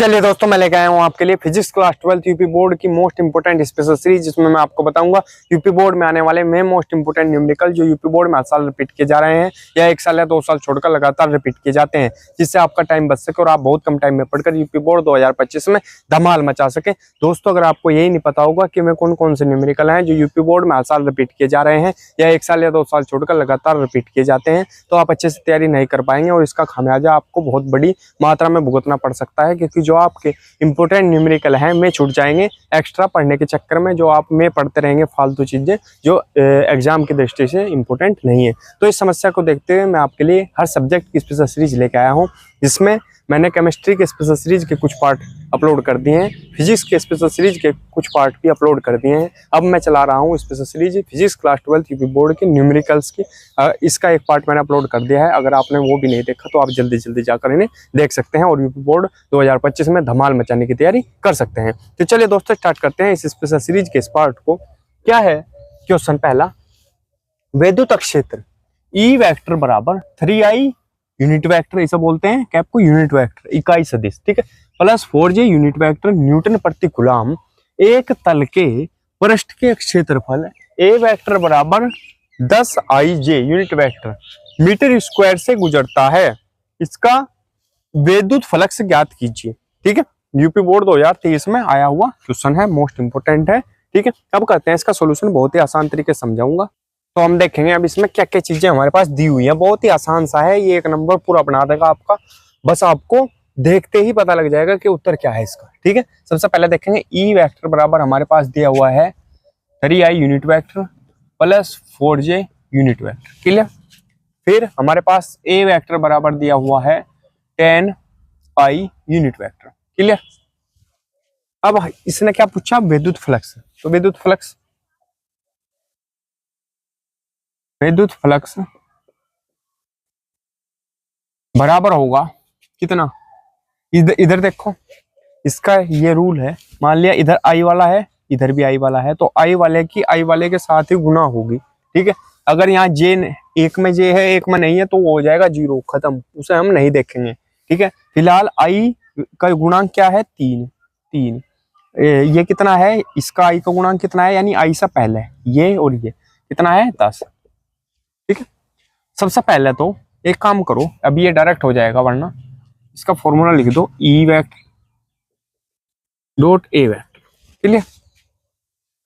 चलिए दोस्तों, मैं लेके आया हूँ आपके लिए फिजिक्स क्लास 12 यूपी बोर्ड की मोस्ट इंपोर्टेंट स्पेशल सीरीज, जिसमें मैं आपको बताऊंगा यूपी बोर्ड में आने वाले में मोस्ट इंपोर्टेंट न्यूमेरिकल जो यूपी बोर्ड में हर साल रिपीट किए जा रहे हैं या 1 साल या 2 साल छोड़कर लगातार रिपीट किए जाते हैं, जिससे आपका टाइम बच सके और आप बहुत कम टाइम में पढ़कर यूपी बोर्ड 2025 में धमाल मचा सके। दोस्तों, अगर आपको यही नहीं पता होगा कि मैं कौन कौन से न्यूमेरिकल हैं जो यूपी बोर्ड में हर साल रिपीट किए जा रहे हैं या 1 साल या 2 साल छोड़कर लगातार रिपीट किए जाते हैं, तो आप अच्छे से तैयारी नहीं कर पाएंगे और इसका खामियाजा आपको बहुत बड़ी मात्रा में भुगतना पड़ सकता है, क्योंकि जो आपके इंपोर्टेंट न्यूमेरिकल हैं में छूट जाएंगे एक्स्ट्रा पढ़ने के चक्कर में, जो आप में पढ़ते रहेंगे फालतू चीजें जो एग्जाम की दृष्टि से इंपोर्टेंट नहीं है। तो इस समस्या को देखते हुए मैं आपके लिए हर सब्जेक्ट की स्पेशल सीरीज लेके आया हूँ, जिसमें मैंने केमिस्ट्री के स्पेशल सीरीज के कुछ पार्ट अपलोड कर दिए हैं, फिजिक्स के स्पेशल सीरीज के कुछ पार्ट भी अपलोड कर दिए हैं। अब मैं चला रहा हूँ special series physics class 12 UP board के न्यूमेरिकल्स की। इसका एक पार्ट मैंने अपलोड कर दिया है, अगर आपने वो भी नहीं देखा तो आप जल्दी जल्दी जाकर इन्हें देख सकते हैं और यूपी बोर्ड 2025 में धमाल मचाने की तैयारी कर सकते हैं। तो चलिए दोस्तों, स्टार्ट करते हैं इस स्पेशल सीरीज के इस पार्ट को। क्या है क्वेश्चन पहला, विद्युत क्षेत्र ई वेक्टर बराबर 3i यूनिट वेक्टर, ऐसा बोलते हैं कैप को, यूनिट वेक्टर इकाई सदिश, ठीक है, plus 4j unit vector Newton प्रति कूलम एक तल के पृष्ठ के क्षेत्रफल ए वेक्टर बराबर 10ij unit vector metre square से गुजरता है, इसका विद्युत फ्लक्स ज्ञात कीजिए। ठीक है, यूपी बोर्ड 2023 में आया हुआ क्वेश्चन है, मोस्ट इंपोर्टेंट है। ठीक है, अब करते हैं इसका सोल्यूशन, बहुत ही आसान तरीके से समझाऊंगा। तो हम देखेंगे अब इसमें क्या क्या चीजें हमारे पास दी हुई है। बहुत ही आसान सा है, ये 1 नंबर पूरा बना देगा आपका, बस आपको देखते ही पता लग जाएगा कि उत्तर क्या है इसका। ठीक है, सबसे पहले देखेंगे ई वेक्टर बराबर हमारे पास दिया हुआ है 3i unit vector plus 4j unit vector, clear. फिर हमारे पास ए वेक्टर बराबर दिया हुआ है 10i यूनिट वेक्टर, क्लियर। अब इसने क्या पूछा, विद्युत फ्लक्स, तो विद्युत फ्लक्स बराबर होगा कितना, इधर देखो, इसका ये रूल है, मान लिया इधर आई वाला है इधर भी आई वाला है, तो आई वाले की आई वाले के साथ ही गुना होगी। ठीक है, अगर यहाँ जे एक में जे है एक में नहीं है तो वो हो जाएगा 0, खत्म, उसे हम नहीं देखेंगे। ठीक है, फिलहाल आई का गुणांक क्या है, 3 ये कितना है, इसका आई का गुणांक कितना है, यानी आई से पहले ये और ये कितना है, 10। ठीक है, सबसे पहले तो एक काम करो, अभी ये डायरेक्ट हो जाएगा, वरना इसका फॉर्मूला लिख दो, E vector dot A vector, clear.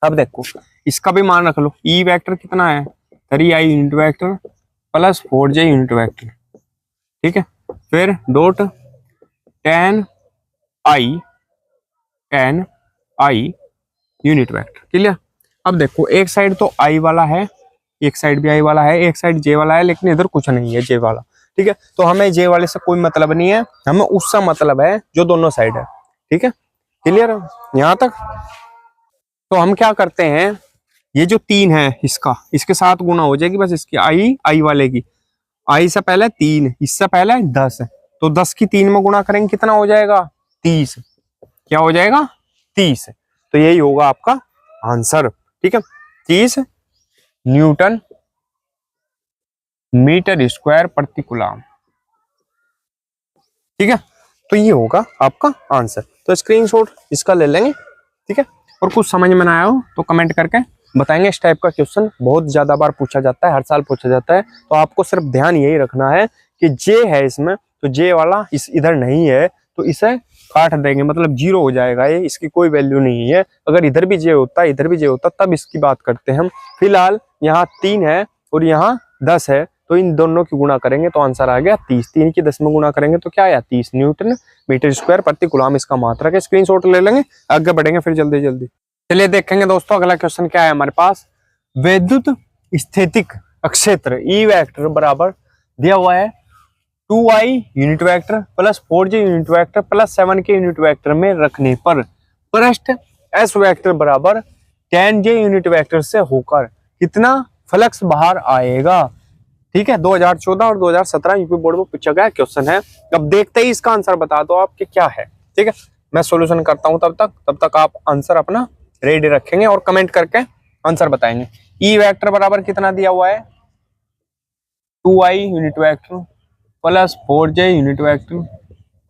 अब देखो इसका भी मान रख लो, ई वेक्टर कितना है, 3i unit vector plus 4j unit vector, ठीक है, फिर dot 10i unit vector, clear. अब देखो एक साइड तो आई वाला है, एक साइड भी आई वाला है, एक साइड जे वाला है, लेकिन इधर कुछ नहीं है जे वाला। ठीक है, तो हमें जे वाले से कोई मतलब नहीं है, हमें उससे मतलब है जो दोनों साइड है। ठीक है, क्लियर यहाँ तक। तो हम क्या करते हैं, ये जो 3 है इसके साथ गुना हो जाएगी, बस इसकी आई वाले की आई से पहले 3, इससे पहले 10 है, तो 10 की 3 में गुना करेंगे कितना हो जाएगा, 30। क्या हो जाएगा, 30। तो यही होगा आपका आंसर। ठीक है, 30 न्यूटन मीटर स्क्वायर प्रति कूलम। ठीक है, तो ये होगा आपका आंसर। तो स्क्रीनशॉट इसका ले लेंगे। ठीक है, और कुछ समझ में ना आया हो तो कमेंट करके बताएंगे। इस टाइप का क्वेश्चन बहुत ज्यादा बार पूछा जाता है, हर साल पूछा जाता है, तो आपको सिर्फ ध्यान यही रखना है कि जे है इसमें, तो जे वाला इस इधर नहीं है तो इसे काट देंगे, मतलब 0 हो जाएगा, ये इसकी कोई वैल्यू नहीं है। अगर इधर भी जे होता इधर भी जे होता तब इसकी बात करते हैं हम। फिलहाल यहाँ 3 है और यहाँ 10 है, तो इन दोनों की गुणा करेंगे तो आंसर आ गया 30। 3 की 10 में गुणा करेंगे तो क्या आया, 30 न्यूटन मीटर स्क्वायर प्रति कूलम इसका मात्रक है। स्क्रीनशॉट ले लेंगे, आगे बढ़ेंगे फिर जल्दी जल्दी। चलिए देखेंगे दोस्तों, अगला क्वेश्चन क्या है हमारे पास, विद्युत स्थितिक क्षेत्र ई वेक्टर बराबर दिया हुआ है 2i unit vector plus 4j unit vector plus 7k unit vector में रखने पर पृष्ठ s वेक्टर बराबर 10j यूनिट वेक्टर से होकर कितना फ्लक्स बाहर आएगा। ठीक है, 2014 और 2017 यूपी बोर्ड में पूछा गया क्वेश्चन है। अब देखते ही इसका आंसर बता दो आपके क्या है। ठीक है, मैं सॉल्यूशन करता हूं, तब तक आप आंसर अपना रेडी रखेंगे और कमेंट करके आंसर बताएंगे। ई वेक्टर बराबर कितना दिया हुआ है, 2i unit vector plus 4j unit vector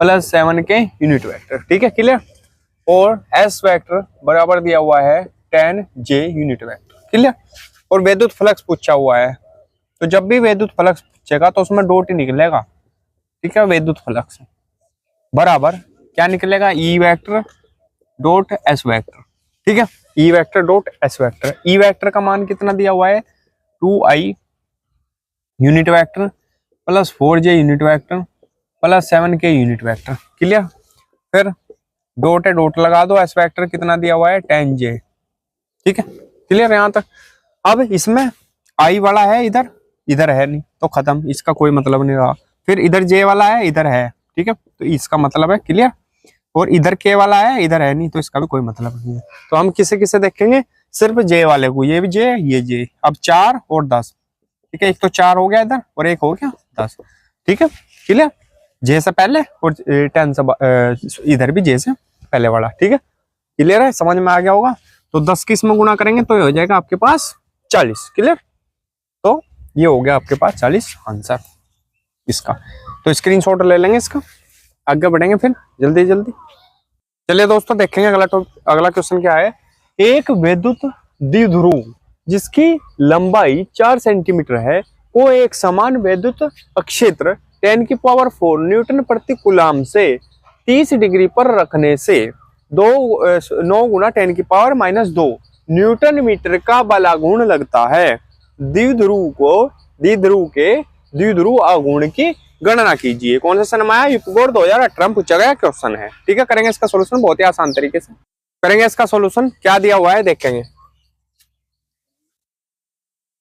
plus 7 के यूनिट वेक्टर, ठीक है क्लियर। और एस वेक्टर बराबर दिया हुआ है 10 जे यूनिट वेक्टर, क्लियर। और वैद्युत फ्लक्स पूछा हुआ है, तो जब भी वैद्युत फ्लक्स पूछेगा तो उसमें डॉट ही निकलेगा, ठीक है। वैद्युत फ्लक्स बराबर क्या निकलेगा, E vector dot S vector, ठीक है। E vector dot S vector, E vector का मान कितना दिया हुआ है 2i unit vector plus 4j unit vector plus 7k unit vector, clear. फिर डॉट है, डॉट लगा दो, एस वेक्टर कितना दिया हुआ है 10j, ठीक है क्लियर यहाँ तक। अब इसमें आई वाला है इधर, इधर है नहीं तो खत्म, इसका कोई मतलब नहीं रहा। फिर इधर जे वाला है, इधर है, ठीक है, तो इसका मतलब है क्लियर। और इधर के वाला है, इधर है नहीं, तो इसका भी कोई मतलब नहीं है। तो हम किसे किसे देखेंगे, सिर्फ जे वाले को, ये भी जे ये जे। अब 4 और 10, ठीक है, एक तो 4 हो गया इधर और एक हो गया 10, ठीक है क्लियर। जे से पहले और 10 से इधर भी जे से पहले वाला, ठीक है क्लियर है, समझ में आ गया होगा। तो 10 की इसमें गुणा करेंगे तो ये हो जाएगा आपके पास 40, क्लियर। तो ये हो गया आपके पास 40 आंसर इसका। तो स्क्रीनशॉट ले लेंगे इसका, आगे बढ़ेंगे फिर जल्दी जल्दी। चलिए दोस्तों देखेंगे अगला क्वेश्चन क्या है। एक विद्युत द्विध्रुव जिसकी लंबाई 4 सेंटीमीटर है वो एक समान विद्युत क्षेत्र 10⁴ न्यूटन प्रति कूलाम से 30 डिग्री पर रखने से 9 गुना 10⁻⁻2 न्यूटन मीटर का बलागुण लगता है। द्विध्रुव के द्विध्रुव आघूर्ण की गणना कीजिए। कौन सा सन में आया, यूपी बोर्ड 2018 में पूछा गया क्वेश्चन है, ठीक है। करेंगे इसका सॉल्यूशन बहुत ही आसान तरीके से करेंगे। इसका सॉल्यूशन क्या दिया हुआ है देखेंगे।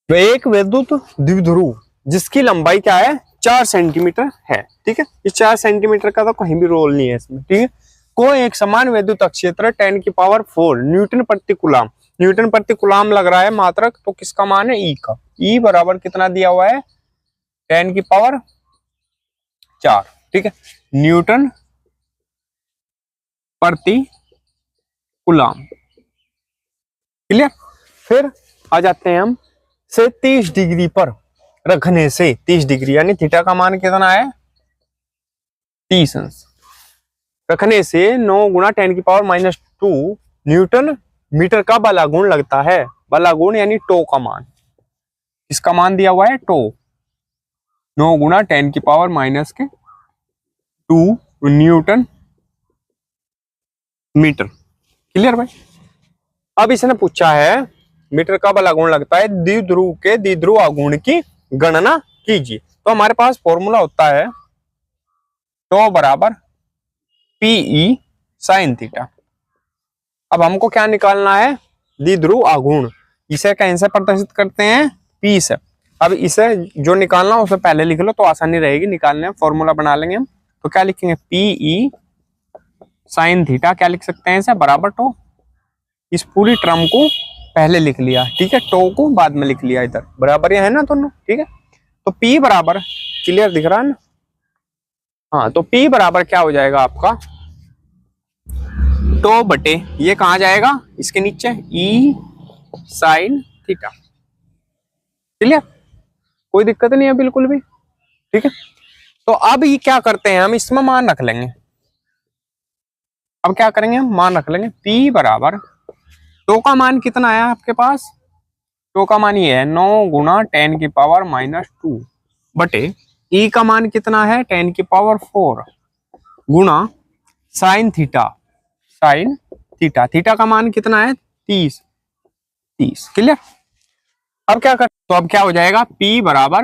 तो एक विद्युत द्विध्रुव जिसकी लंबाई क्या है 4 सेंटीमीटर है, ठीक है। इस 4 सेंटीमीटर का तो कहीं भी रोल नहीं है इसमें, ठीक है। को एक समान विद्युत क्षेत्र 10⁴ न्यूटन प्रति कूलाम, न्यूटन प्रति कूलाम लग रहा है मात्रक, तो किसका मान है ई का। ई बराबर कितना दिया हुआ है 10⁴4, ठीक है, न्यूटन प्रति कूलाम, क्लियर। फिर आ जाते हैं हम से 30 डिग्री पर रखने से, 30 डिग्री यानी थीटा का मान कितना है 30 अंश, रखने से 9 गुना 10⁻⁻2 न्यूटन मीटर का बलागुण लगता है। बलागुण यानी टो का मान, इसका मान दिया हुआ है टो, 9 गुना 10⁻⁻2 न्यूटन मीटर, क्लियर भाई। अब इसने पूछा है मीटर का बलागुण लगता है, द्विध्रुव के द्विध्रुव आघूर्ण की गणना कीजिए। तो हमारे पास फॉर्मूला होता है टो बराबर पीई साइन थीटा। अब हमको क्या निकालना है, द्विध्रुव आघूर्ण, इसे कहीं से प्रदर्शित करते हैं पी से। अब इसे जो निकालना उसे पहले लिख लो तो आसानी रहेगी निकालने में, फॉर्मूला बना लेंगे हम। तो क्या लिखेंगे पीई साइन थीटा, क्या लिख सकते हैं इसे बराबर टो, इस पूरी टर्म को पहले लिख लिया, ठीक है, टो को बाद में लिख लिया, इधर बराबर ये है ना दोनों, ठीक है। तो P बराबर क्लियर दिख रहा है ना, हाँ, तो P बराबर क्या हो जाएगा आपका टो बटे ये कहा जाएगा इसके नीचे ई साइन थीटा, क्लियर, कोई दिक्कत नहीं है बिल्कुल भी, ठीक है। तो अब ये क्या करते हैं हम इसमें मान रख लेंगे। अब क्या करेंगे हम मान रख लेंगे P बराबर टो का मान कितना है आपके पास, टो का मान ये है 9 गुना 10⁻⁻2 बटे ई का मान कितना है 10⁴ गुना sine theta, sine theta, theta का मान कितना है 30, क्लियर। अब क्या कर, तो अब क्या हो जाएगा P बराबर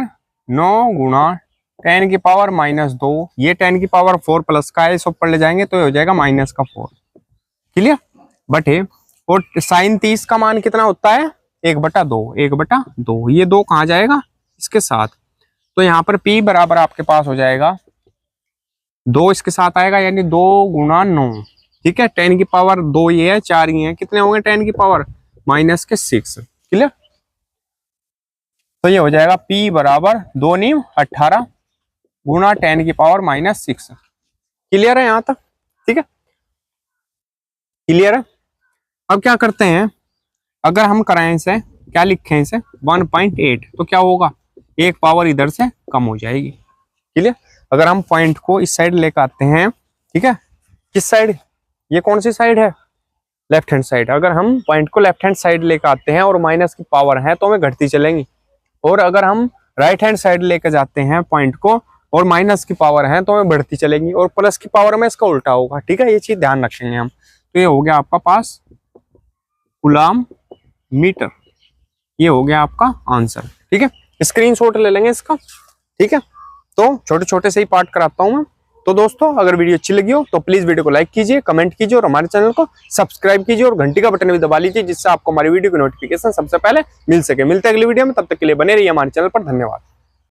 9 गुना 10⁻⁻2, ये 10⁴ प्लस का है, इस ऊपर ले जाएंगे तो ये हो जाएगा -4, क्लियर, बटे और साइन 30 का मान कितना होता है 1/2, 1/2, ये 2 कहाँ जाएगा इसके साथ, तो यहाँ पर P बराबर आपके पास हो जाएगा 2 इसके साथ आएगा यानी 2 गुना 9, ठीक है, 10⁻2 ये है, 4 ये है, कितने होंगे 10⁻⁻6, क्लियर। तो ये हो जाएगा P बराबर 2 9 18 गुना 10⁻⁻6, क्लियर है यहाँ तक, ठीक है, क्लियर है। अब क्या करते हैं, अगर हम कराएं इसे, क्या लिखें इसे 1.8, तो क्या होगा एक पावर इधर से कम हो जाएगी, क्लियर। अगर हम पॉइंट को इस साइड लेकर आते हैं ठीक है, किस साइड, ये कौन सी साइड है, लेफ्ट हैंड साइड। अगर हम पॉइंट को लेफ्ट हैंड साइड लेकर आते हैं और माइनस की पावर है तो हमें घटती चलेंगी, और अगर हम राइट हैंड साइड लेकर जाते हैं पॉइंट को और माइनस की पावर है तो हमें बढ़ती चलेंगी, और प्लस की पावर में इसका उल्टा होगा। ठीक है, ये चीज ध्यान रखेंगे हम। तो ये हो गया आपका पास कूलम मीटर, ये हो गया आपका आंसर। ठीक है, स्क्रीनशॉट ले लेंगे इसका। ठीक है, तो छोटे छोटे से ही पार्ट कराता हूं मैं। तो दोस्तों अगर वीडियो अच्छी लगी हो तो प्लीज वीडियो को लाइक कीजिए, कमेंट कीजिए और हमारे चैनल को सब्सक्राइब कीजिए और घंटी का बटन भी दबा लीजिए, जिससे आपको हमारी वीडियो की नोटिफिकेशन सबसे पहले मिल सके। मिलते हैं अगली वीडियो में, तब तक के लिए बने रहिए हमारे चैनल पर। धन्यवाद।